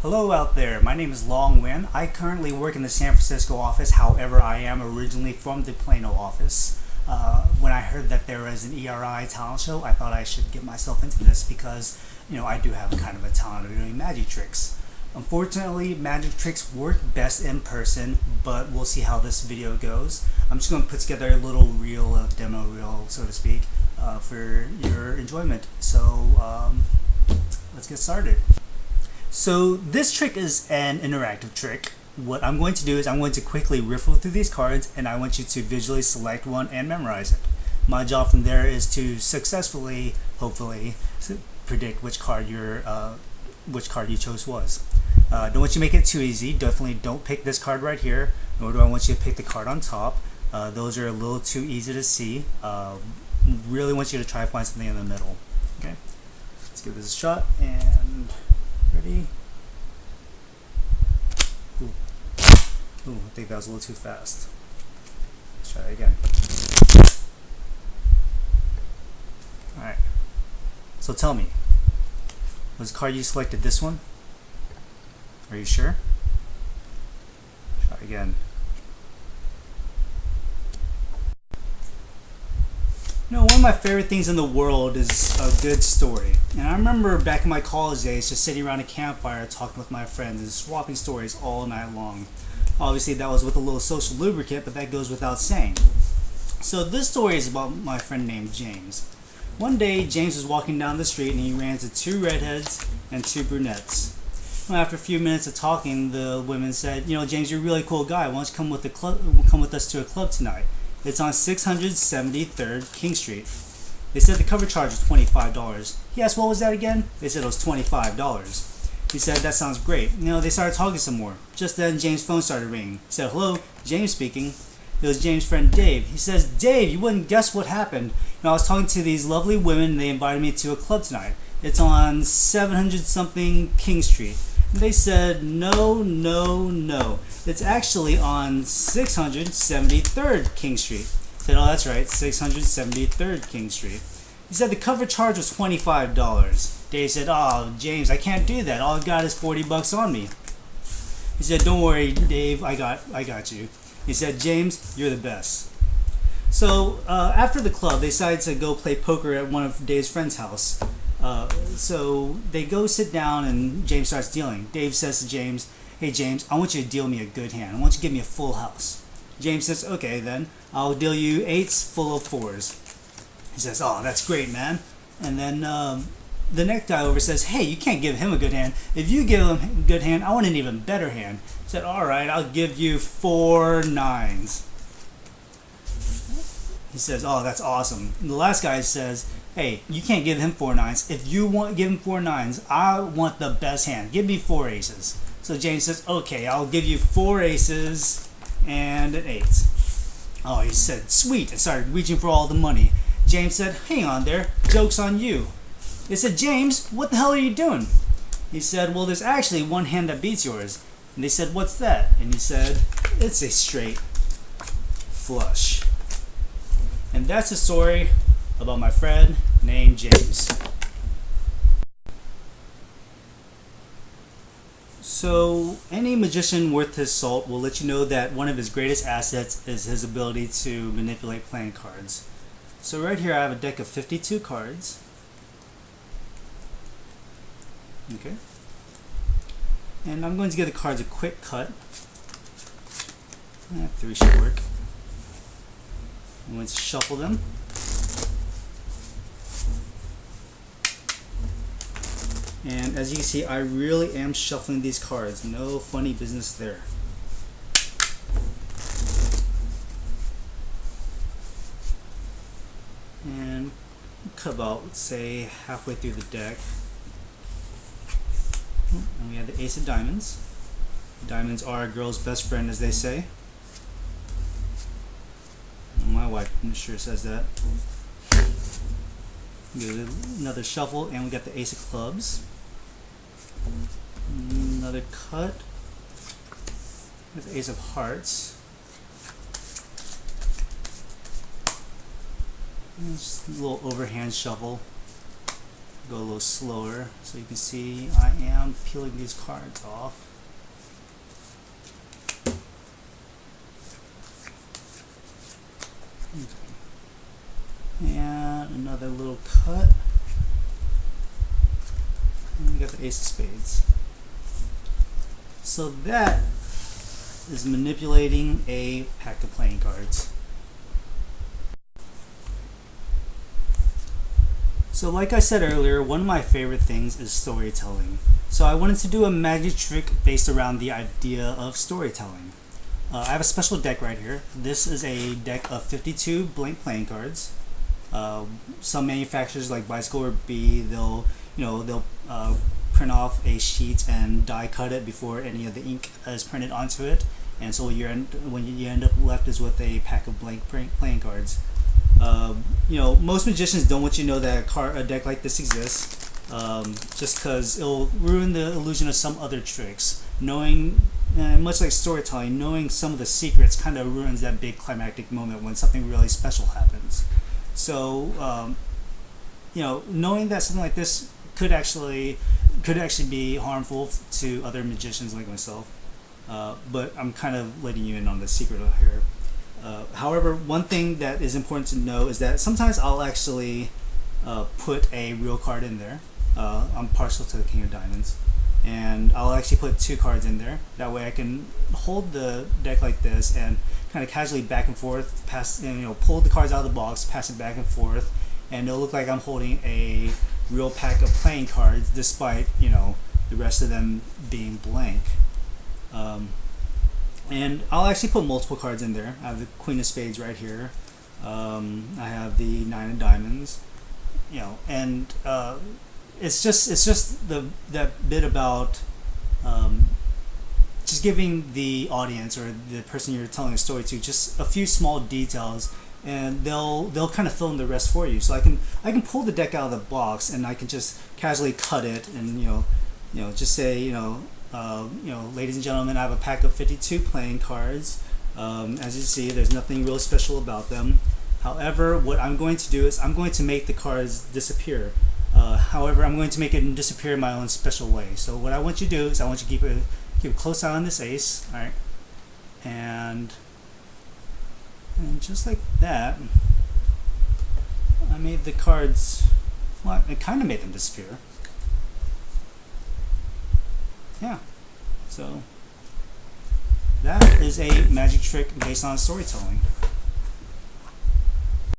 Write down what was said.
Hello out there, my name is Long Nguyen. I currently work in the San Francisco office, however I am originally from the Plano office. When I heard that there was an ERI talent show, I thought I should get myself into this because, I do have kind of a talent of doing magic tricks. Unfortunately, magic tricks work best in person, but we'll see how this video goes. I'm just going to put together a little reel, a demo reel, so to speak, for your enjoyment. So, let's get started. So this trick is an interactive trick. What I'm going to do is I'm going to quickly riffle through these cards and I want you to visually select one and memorize it. My job from there is to successfully, hopefully, predict which card you chose was. Don't want you to make it too easy. Definitely don't pick this card right here, nor do I want you to pick the card on top. Those are a little too easy to see. Really want you to try to find something in the middle. Okay, let's give this a shot and ready? Ooh, I think that was a little too fast. Let's try it again. Alright. So tell me, was the card you selected this one? Are you sure? Try again. One of my favorite things in the world is a good story. And I remember back in my college days just sitting around a campfire talking with my friends and swapping stories all night long. Obviously that was with a little social lubricant, but that goes without saying. So this story is about my friend named James. One day James was walking down the street and he ran into two redheads and two brunettes. Well, after a few minutes of talking, the women said, James, you're a really cool guy. Why don't you come with us to a club tonight? It's on 673rd King Street. They said the cover charge was $25. He asked, what was that again? They said it was $25. He said, that sounds great. They started talking some more. Just then, James' phone started ringing. He said, hello, James speaking. It was James' friend Dave. He says, Dave, you wouldn't guess what happened. I was talking to these lovely women and they invited me to a club tonight. It's on 700-something King Street. They said, no. It's actually on 673rd King Street. I said, oh, that's right, 673rd King Street. He said the cover charge was $25. Dave said, oh, James, I can't do that. All I got is $40 on me. He said, don't worry, Dave, I got you. He said, James, you're the best. So after the club, they decided to go play poker at one of Dave's friend's house. So they go sit down and James starts dealing. Dave says to James, hey James, I want you to deal me a good hand. I want you to give me a full house. James says, okay then, I'll deal you 8s full of 4s. He says, oh, that's great, man. And then the next guy over says, hey, you can't give him a good hand. If you give him a good hand, I want an even better hand. He said, alright, I'll give you 4 9s. He says, oh, that's awesome. And the last guy says, hey, you can't give him 4 9s. If you want give him 4 9s, I want the best hand. Give me 4 aces. So James says, okay, I'll give you 4 aces and an 8. Oh, he said, sweet, and started reaching for all the money. James said, hang on there, joke's on you. They said, James, what the hell are you doing? He said, well, there's actually one hand that beats yours. And they said, what's that? And he said, it's a straight flush. And that's the story about my friend named James. So any magician worth his salt will let you know that one of his greatest assets is his ability to manipulate playing cards. So right here I have a deck of 52 cards. Okay. And I'm going to give the cards a quick cut. 3 should work. I'm going to shuffle them. And as you can see, I really am shuffling these cards. No funny business there. And cut about, let's say, halfway through the deck. And we have the Ace of Diamonds. Diamonds are a girl's best friend, as they say. My wife, I'm sure, says that. Get another shuffle, and we got the Ace of Clubs. Another cut with the Ace of Hearts. And just a little overhand shuffle. Go a little slower so you can see I am peeling these cards off. And another little cut. And we got the Ace of Spades. So that is manipulating a pack of playing cards. So like I said earlier, one of my favorite things is storytelling. So I wanted to do a magic trick based around the idea of storytelling. I have a special deck right here. This is a deck of 52 blank playing cards. Some manufacturers like Bicycle or B, they'll print off a sheet and die cut it before any of the ink is printed onto it, and so when you end up left is with a pack of blank playing cards. Most magicians don't want you to know that a deck like this exists, just because it'll ruin the illusion of some other tricks. Knowing, much like storytelling, knowing some of the secrets kind of ruins that big climactic moment when something really special happens. So, knowing that something like this could actually be harmful to other magicians like myself, but I'm kind of letting you in on the secret here. However, one thing that is important to know is that sometimes I'll actually put a real card in there. I'm partial to the King of Diamonds, and I'll actually put 2 cards in there. That way I can hold the deck like this and kind of casually back and forth, pull the cards out of the box, pass it back and forth, and it'll look like I'm holding a real pack of playing cards despite, the rest of them being blank. And I'll actually put multiple cards in there. I have the Queen of Spades right here. I have the 9 of Diamonds, and it's just that bit about just giving the audience or the person you're telling a story to just a few small details, and they'll kind of fill in the rest for you. So I can pull the deck out of the box and I can just casually cut it and just say ladies and gentlemen, I have a pack of 52 playing cards. As you see, there's nothing real special about them. However, what I'm going to do is I'm going to make the cards disappear. However, I'm going to make it disappear in my own special way. So what I want you to do is I want you to keep a close eye on this ace, all right? And just like that, I made the cards. Well, I kind of made them disappear. Yeah, so that is a magic trick based on storytelling.